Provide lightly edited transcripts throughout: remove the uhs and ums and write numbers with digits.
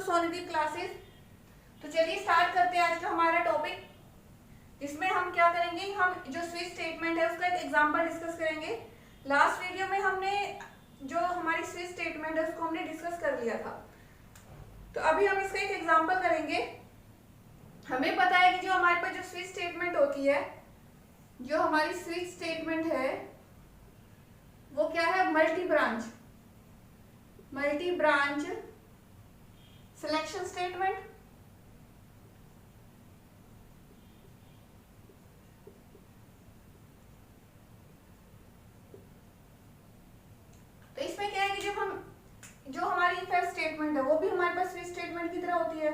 सोनिधि classes. तो चलिए start करते हैं आज का हमारा टॉपिक, जिसमें हम क्या करेंगे, हम जो स्विच स्टेटमेंट है उसका एक एग्जांपल डिस्कस करेंगे। लास्ट वीडियो में हमने जो हमारी स्विच स्टेटमेंट है उसको हमने डिस्कस कर लिया था, तो अभी हम इसका एक एग्जांपल करेंगे। हमें पता है कि जो हमारे पास जो स्विच स्टेटमेंट होती है, जो हमारी स्विच स्टेटमेंट है वो क्या है, मल्टी ब्रांच सिलेक्शन स्टेटमेंट। तो इसमें क्या है कि जब हम जो हमारी इफ एल्स स्टेटमेंट है वो भी हमारे पास स्विच स्टेटमेंट की तरह होती है।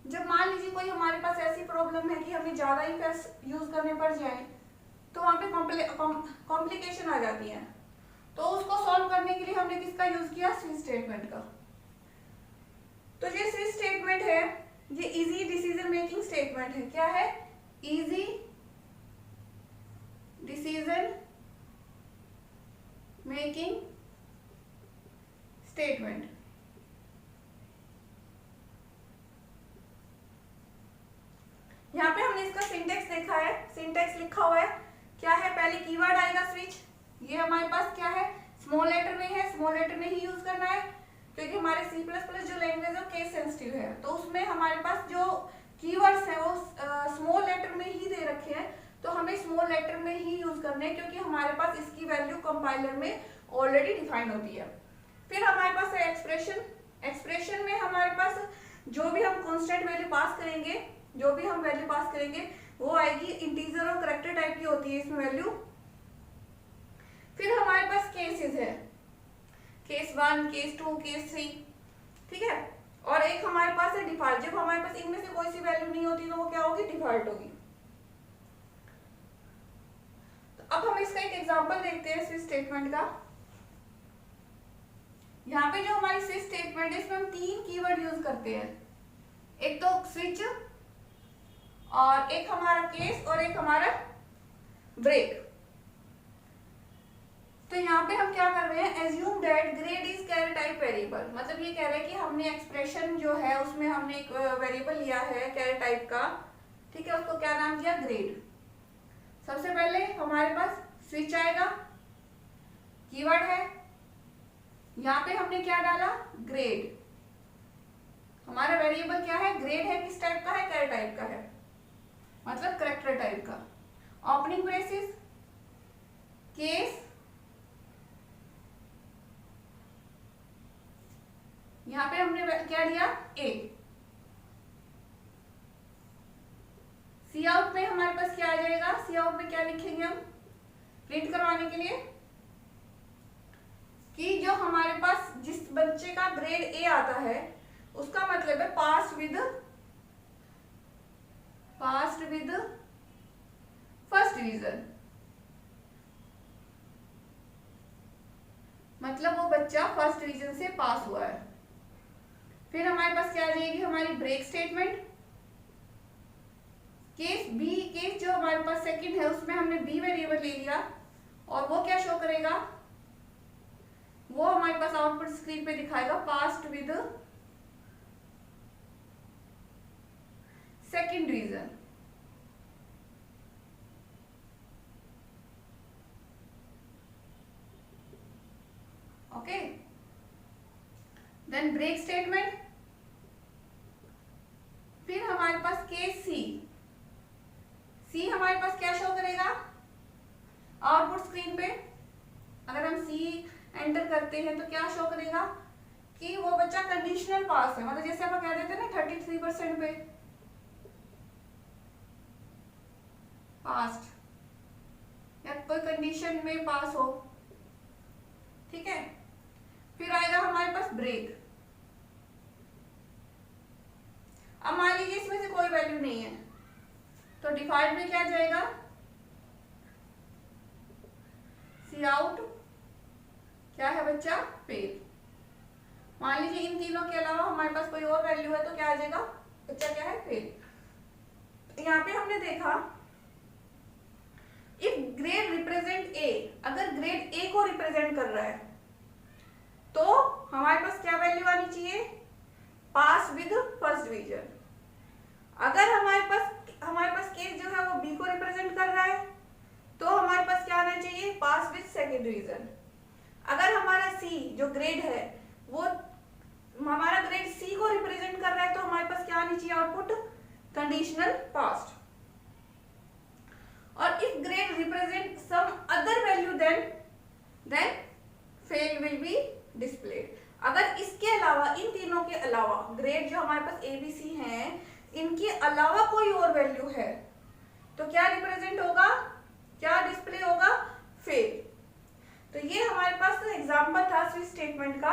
जब मान लीजिए कोई हमारे पास ऐसी प्रॉब्लम है कि हमें ज्यादा इफ एल्स यूज करने पड़ जाए, तो वहां पे कॉम्प्लिकेशन आ जाती है, तो उसको सॉल्व करने के लिए हमने किसका यूज किया, स्विच स्टेटमेंट का। तो ये स्विच स्टेटमेंट है, ये इजी डिसीजन मेकिंग स्टेटमेंट है। क्या है, इजी डिसीजन मेकिंग स्टेटमेंट। यहाँ पे हमने इसका सिंटेक्स देखा है, सिंटेक्स लिखा हुआ है। क्या है, पहले कीवर्ड आएगा स्विच, ये हमारे पास क्या है, स्मॉल लेटर में है, स्मॉल लेटर में ही यूज करना है, क्योंकि हमारे C++ जो लैंग्वेज है वो केस सेंसिटिव है, तो उसमें हमारे पास जो कीवर्ड्स है वो स्मॉल लेटर में ही दे रखे हैं, तो हमें स्मॉल लेटर में ही यूज करने हैं, क्योंकि हमारे पास इसकी वैल्यू कंपाइलर में ऑलरेडी डिफाइन होती है। फिर हमारे पास है एक्सप्रेशन। एक्सप्रेशन में हमारे पास जो भी हम कांस्टेंट वैल्यू पास करेंगे, जो भी हम वैल्यू पास करेंगे वो आएगी इंटीजर और कैरेक्टर टाइप की होती है इसमें वैल्यू। फिर हमारे पास केसेस है, केस 1, केस 2, केस 3, ठीक है। और एक हमारे पास है डिफॉल्ट। जब हमारे पास इनमें से कोई सी वैल्यू नहीं होती तो वो क्या होगी, डिफॉल्ट होगी। तो अब हम इसका एक एग्जांपल देखते हैं स्विच स्टेटमेंट का। यहाँ पे जो हमारी स्विच स्टेटमेंट है इसमें हम 3 कीवर्ड यूज करते हैं, एक तो स्विच और एक हमारा केस और एक हमारा ब्रेक। तो यहाँ पे हम क्या कर रहे हैं, एज्यूम दैट ग्रेड इज कैरेट टाइप वेरिएबल। मतलब ये कह रहे हैं कि हमने एक्सप्रेशन जो है उसमें हमने एक वेरिएबल लिया है कैरेट टाइप का, ठीक है, उसको क्या नाम दिया, ग्रेड। सबसे पहले हमारे पास स्विच आएगा, कीवर्ड है, यहाँ पे हमने क्या डाला, ग्रेड। हमारा वेरिएबल क्या है, ग्रेड है, किस टाइप का है, कैरेट टाइप का है, मतलब कैरेक्टर टाइप का। ओपनिंग ब्रेसेस, केस, यहाँ पे हमने क्या दिया, ए। सी आउट में हमारे पास क्या आ जाएगा, सी आउट में क्या लिखेंगे हम प्रिंट करवाने के लिए, कि जो हमारे पास जिस बच्चे का ग्रेड ए आता है उसका मतलब है पास विद फर्स्ट डिवीजन, मतलब वो बच्चा फर्स्ट डिवीजन से पास हुआ है। फिर हमारे पास क्या आ जाएगी, हमारी break statement. Case B, case जो हमारे पास सेकंड है उसमें हमने बी वेरिएबल ले लिया, और वो क्या शो करेगा, वो हमारे पास आउटपुट स्क्रीन पे दिखाएगा passed with second division. Okay, then break statement. फिर हमारे पास केस सी, सी हमारे पास क्या शो करेगा आउटपुट स्क्रीन पे, अगर हम सी एंटर करते हैं तो क्या शो करेगा कि वो बच्चा कंडीशनल पास है, मतलब जैसे आप कह देते हैं ना 33% पे पास्ट, या कोई कंडीशन में पास हो, ठीक है। फिर आएगा हमारे पास ब्रेक। अब मान लीजिए इसमें से कोई वैल्यू नहीं है, तो डिफॉल्ट में क्या जाएगा, सी आउट, क्या है बच्चा, फेल। मान लीजिए इन तीनों के अलावा हमारे पास कोई और वैल्यू है तो क्या आ जाएगा, बच्चा क्या है, फेल। यहाँ पे हमने देखा इफ ग्रेड रिप्रेजेंट ए, अगर ग्रेड ए को रिप्रेजेंट कर रहा है तो हमारे पास क्या वैल्यू आनी चाहिए, सेकेंड रीजन, अगर हमारा सी जो ग्रेड है वो हमारा ग्रेड सी को रिप्रेजेंट कर रहा है तो हमारे पास क्या आनी चाहिए आउटपुट, कंडीशनल पास्ट। और if grade represent some other value then fail will be displayed. अगर इसके अलावा, इन तीनों के अलावा, ग्रेड जो हमारे पास एबीसी हैं, इनके अलावा कोई और वैल्यू है तो क्या रिप्रेजेंट होगा, क्या डिस्प्ले होगा, फेल। तो ये हमारे पास एग्जांपल था स्विच स्टेटमेंट का।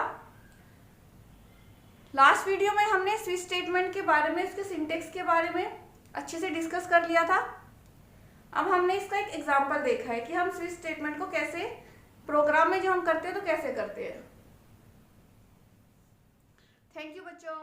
लास्ट वीडियो में हमने स्विच स्टेटमेंट के बारे में, इसके सिंटेक्स के बारे में अच्छे से डिस्कस कर लिया था। अब हमने इसका एक एग्जांपल देखा है कि हम स्विच स्टेटमेंट को कैसे प्रोग्राम में जो हम करते हैं तो कैसे करते हैं। थैंक यू बच्चों।